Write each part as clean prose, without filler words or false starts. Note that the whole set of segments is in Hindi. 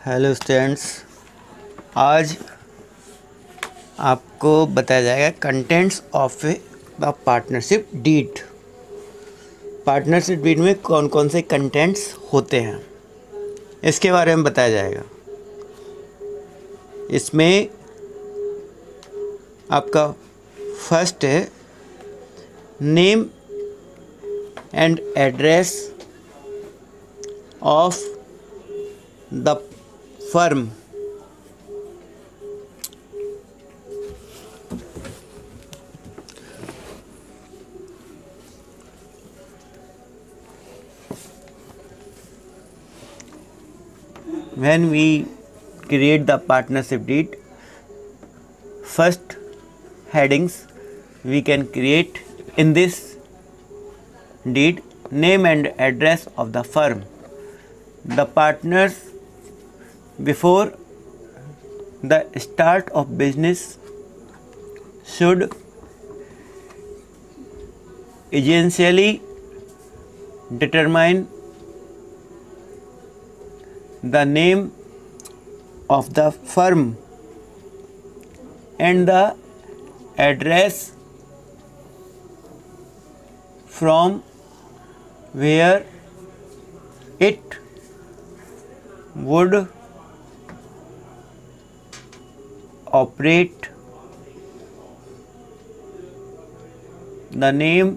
हेलो स्टूडेंट्स, आज आपको बताया जाएगा contents of the partnership deed. Partnership deed में कौन कौन से कंटेंट्स होते हैं इसके बारे में बताया जाएगा। इसमें आपका फर्स्ट है name and address of the firm. When we create the partnership deed, first headings we can create in this deed: name and address of the firm. The partners before the start of business should essentially determine the name of the firm and the address from where it would operate. The name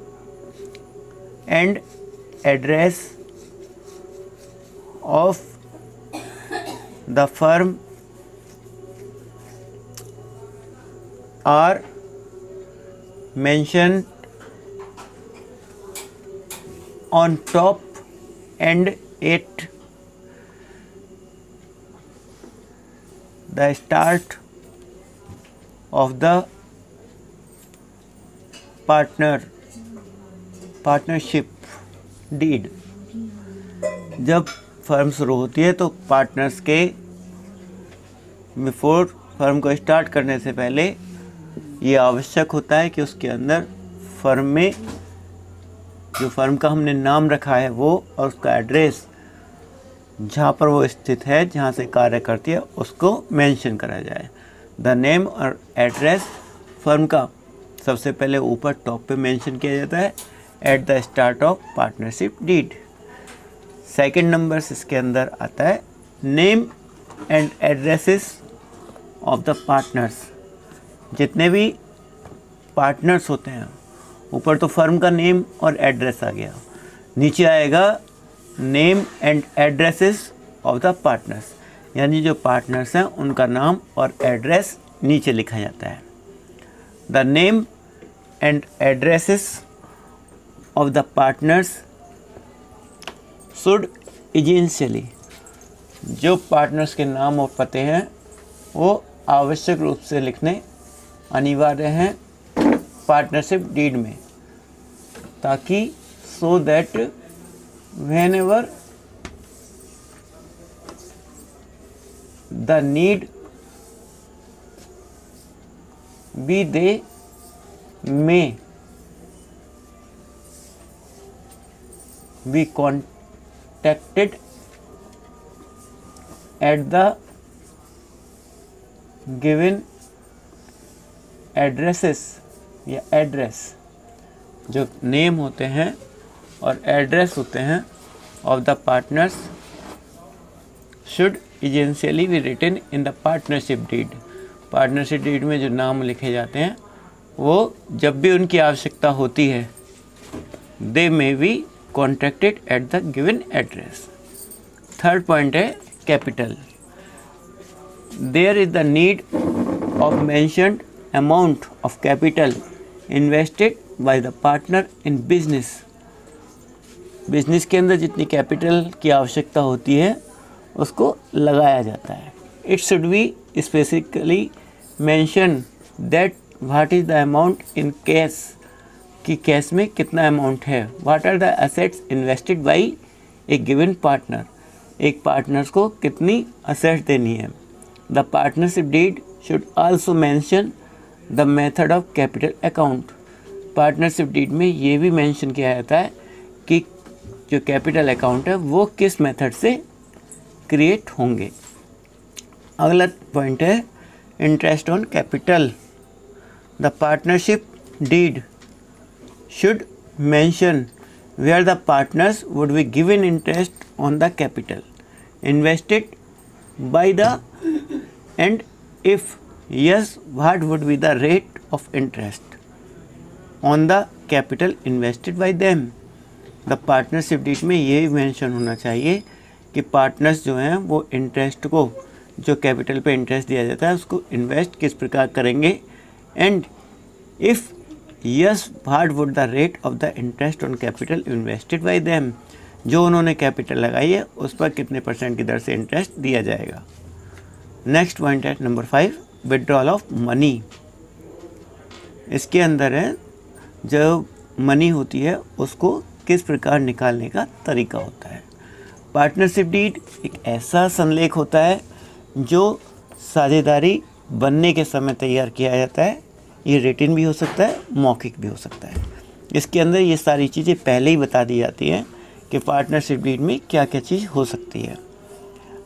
and address of the firm are mentioned on top and at the start of the partnership deed. जब फर्म शुरू होती है तो पार्टनर्स के बिफोर फर्म को स्टार्ट करने से पहले ये आवश्यक होता है कि उसके अंदर फर्म में जो फर्म का हमने नाम रखा है वो और उसका एड्रेस जहाँ पर वो स्थित है, जहाँ से कार्य करती है, उसको मेंशन करा जाए। द नेम और एड्रेस फर्म का सबसे पहले ऊपर टॉप पे मेंशन किया जाता है at the start of partnership deed. Second number इसके अंदर आता है name and addresses of the partners. जितने भी पार्टनर्स होते हैं, ऊपर तो फर्म का नेम और एड्रेस आ गया, नीचे आएगा name and addresses of the partners, यानी जो पार्टनर्स हैं उनका नाम और एड्रेस नीचे लिखा जाता है। The name and addresses of the partners should essentially, जो पार्टनर्स के नाम और पते हैं वो आवश्यक रूप से लिखने अनिवार्य हैं पार्टनरशिप डीड में, ताकि so that whenever the need be they may be contacted at the given addresses या एड्रेस, जो नेम होते हैं और एड्रेस होते हैं of the partners should essentially be written in the partnership deed. Partnership deed में जो नाम लिखे जाते हैं वो जब भी उनकी आवश्यकता होती है they may be contracted at the given address. Third point है capital. There is the need of mentioned amount of capital invested by the partner in business. Business के अंदर जितनी कैपिटल की आवश्यकता होती है उसको लगाया जाता है। It should be specifically mention that what is the amount in cash, कि कैश में कितना अमाउंट है। What are the assets invested by a given partner, एक पार्टनर्स को कितनी असेट्स देनी है। The partnership deed should also mention the method of capital account. Partnership deed में ये भी मेंशन किया जाता है कि जो कैपिटल अकाउंट है वो किस मेथड से क्रिएट होंगे। अगला पॉइंट है interest on capital. The partnership deed should mention where the partners would be given interest on the capital invested by the, and if yes, what would be the rate of interest on the capital invested by them। the partnership deed में ये मेंशन होना चाहिए कि पार्टनर्स जो हैं वो इंटरेस्ट को, जो कैपिटल पे इंटरेस्ट दिया जाता है उसको इन्वेस्ट किस प्रकार करेंगे, and if yes what would the rate of the interest on capital invested bye them, जो उन्होंने कैपिटल लगाई है उस पर कितने % की दर से इंटरेस्ट दिया जाएगा। नेक्स्ट पॉइंट है नंबर 5, विड्रॉल ऑफ मनी। इसके अंदर है जो मनी होती है उसको किस प्रकार निकालने का तरीका होता है। पार्टनरशिप डीड एक ऐसा संलेख होता है जो साझेदारी बनने के समय तैयार किया जाता है। ये रिटन भी हो सकता है, मौखिक भी हो सकता है। इसके अंदर ये सारी चीज़ें पहले ही बता दी जाती हैं कि पार्टनरशिप डीड में क्या क्या चीज़ हो सकती है।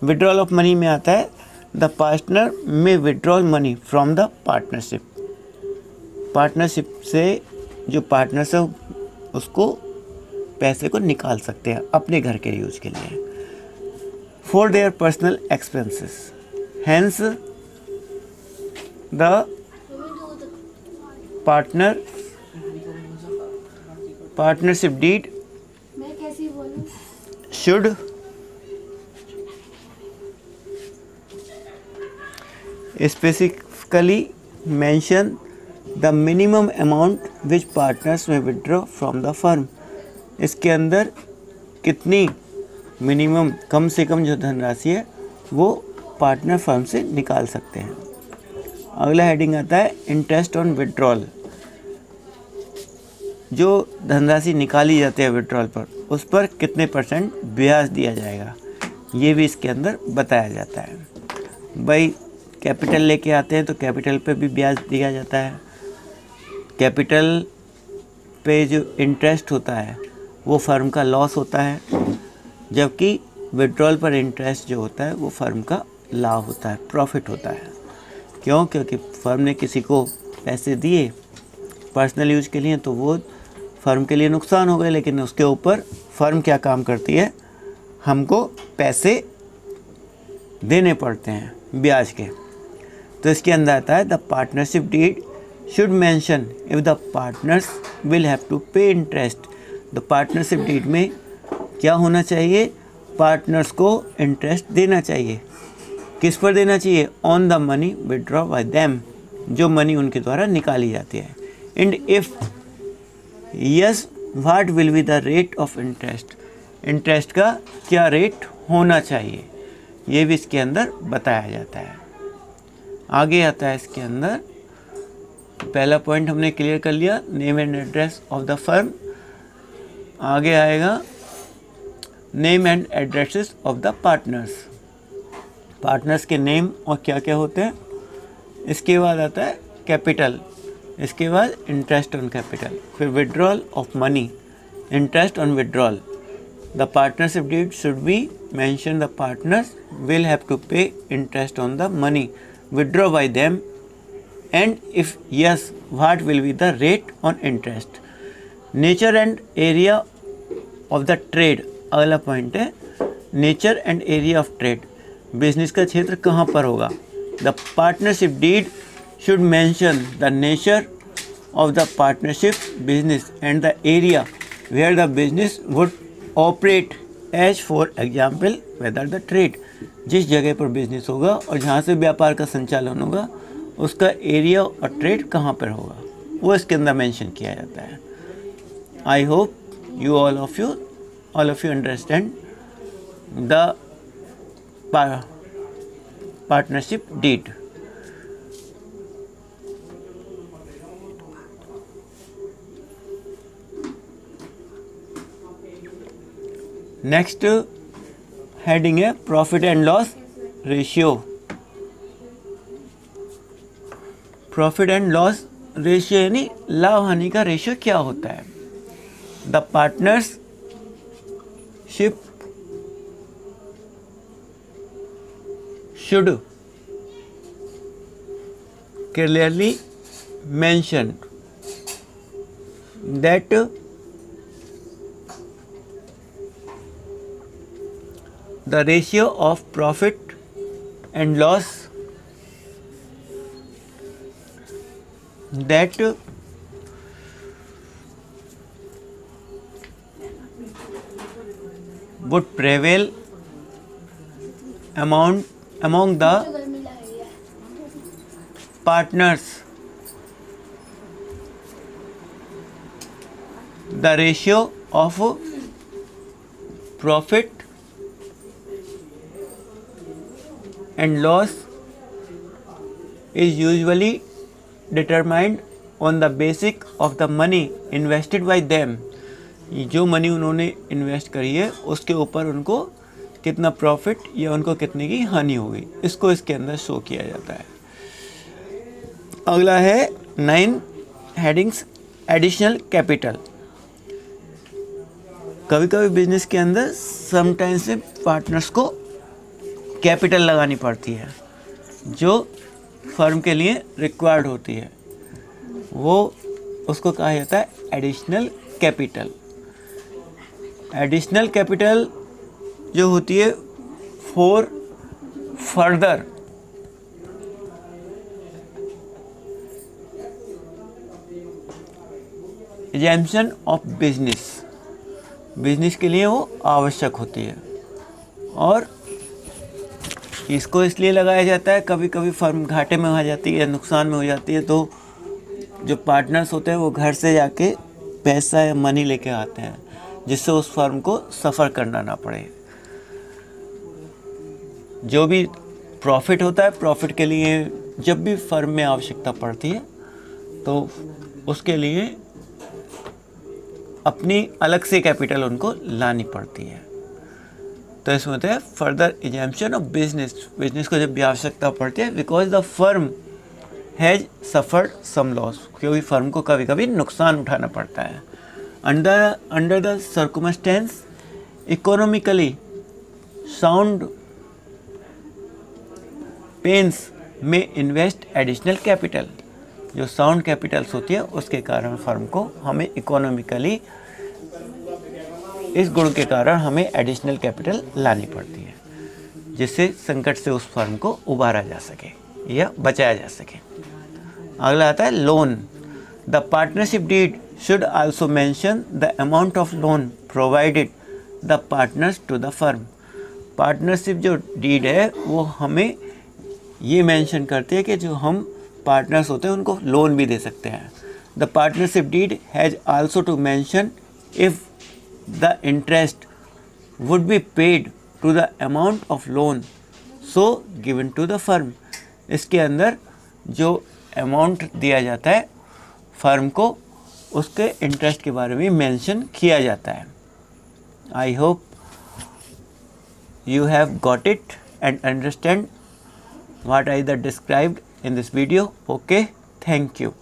विड्रॉल ऑफ मनी में आता है द पार्टनर में withdrawal money from the partnership. Partnership से जो पार्टनर्स है उसको पैसे को निकाल सकते हैं अपने घर के यूज के लिए, for their personal expenses. Hence the partnership deed should specifically mention the minimum amount which partners may withdraw from the firm। इसके अंदर कितनी मिनिमम, कम से कम जो धनराशि है वो पार्टनर फर्म से निकाल सकते हैं। अगला हेडिंग आता है इंटरेस्ट ऑन विड्रॉल। जो धनराशि निकाली जाती है विड्रॉल पर उस पर कितने % ब्याज दिया जाएगा, ये भी इसके अंदर बताया जाता है। भाई कैपिटल लेके आते हैं तो कैपिटल पे भी ब्याज दिया जाता है। कैपिटल पे जो इंटरेस्ट होता है वो फर्म का लॉस होता है, जबकि विड्रॉल पर इंटरेस्ट जो होता है वो फर्म का लाभ होता है, प्रॉफिट होता है। क्यों? क्योंकि फर्म ने किसी को पैसे दिए पर्सनल यूज के लिए तो वो फर्म के लिए नुकसान हो गए, लेकिन उसके ऊपर फर्म क्या काम करती है, हमको पैसे देने पड़ते हैं ब्याज के। तो इसके अंदर आता है the partnership deed should mention if the partners will have to pay interest. The partnership deed में क्या होना चाहिए, पार्टनर्स को इंटरेस्ट देना चाहिए। किस पर देना चाहिए? On the money withdraw by them, जो मनी उनके द्वारा निकाली जाती है। And if yes what will be the rate of interest, interest का क्या रेट होना चाहिए, ये भी इसके अंदर बताया जाता है। आगे आता है इसके अंदर, पहला पॉइंट हमने क्लियर कर लिया, name and address of the firm. आगे आएगा name and addresses of the partners, partners के नेम और क्या क्या होते हैं। इसके बाद आता है कैपिटल, इसके बाद इंटरेस्ट ऑन कैपिटल, फिर withdrawal of money, interest on withdrawal. The partnership deed should be mention the partners will have to pay interest on the money withdraw by them, and if yes what will be the rate on interest. Nature and area of the trade, अगला पॉइंट है nature and area of trade, business का क्षेत्र कहाँ पर होगा। The partnership deed should mention the nature of the partnership business and the area where the business would operate, as for example whether the trade, जिस जगह पर बिजनेस होगा और जहाँ से व्यापार का संचालन होगा उसका एरिया और ट्रेड कहाँ पर होगा वो इसके अंदर मेंशन किया जाता है। I hope you all of you understand the partnership deed। Next heading है profit and loss ratio. Profit and loss ratio यानी लाभ हानि का रेशियो क्या होता है। The partnership should clearly mentioned that the ratio of profit and loss that would prevail among the partners, the ratio of profit and loss is usually determined on the basis of the money invested by them. जो मनी उन्होंने इन्वेस्ट करी है उसके ऊपर उनको कितना प्रॉफिट या उनको कितने की हानि होगी, इसको इसके अंदर शो किया जाता है। अगला है 9 हेडिंग्स एडिशनल कैपिटल। कभी कभी बिजनेस के अंदर समटाइम्स में पार्टनर्स को कैपिटल लगानी पड़ती है जो फर्म के लिए रिक्वायर्ड होती है, वो उसको कहा जाता है एडिशनल कैपिटल। एडिशनल कैपिटल जो होती है for further exemption of business के लिए वो आवश्यक होती है और इसको इसलिए लगाया जाता है, कभी कभी फर्म घाटे में हो जाती है, नुकसान में हो जाती है, तो जो पार्टनर्स होते हैं वो घर से जाके पैसा या मनी लेके आते हैं जिससे उस फर्म को सफ़र करना ना पड़े। जो भी प्रॉफिट होता है, प्रॉफिट के लिए जब भी फर्म में आवश्यकता पड़ती है तो उसके लिए अपनी अलग से कैपिटल उनको लानी पड़ती है। तो इसमें होता है फर्दर एग्जाम्पशन ऑफ बिजनेस को जब भी आवश्यकता पड़ती है because the firm has suffered some loss, क्योंकि फर्म को कभी कभी नुकसान उठाना पड़ता है। Under the circumstances economically sound pence में इन्वेस्ट एडिशनल कैपिटल। जो साउंड कैपिटल्स होती है उसके कारण फर्म को हमें इकोनॉमिकली इस गुण के कारण हमें एडिशनल कैपिटल लानी पड़ती है जिससे संकट से उस फर्म को उबारा जा सके या बचाया जा सके। अगला आता है loan. The partnership deed should also mention the amount of loan provided the partners to the firm. Partnership जो डीड है वो हमें ये मेंशन करती है कि जो हम पार्टनर्स होते हैं उनको लोन भी दे सकते हैं। The partnership deed has also to mention if the interest would be paid to the amount of loan so given to the firm। इसके अंदर जो अमाउंट दिया जाता है फर्म को उसके इंटरेस्ट के बारे में मेंशन किया जाता है। I hope you have got it and understand what I described in this video. Okay, thank you.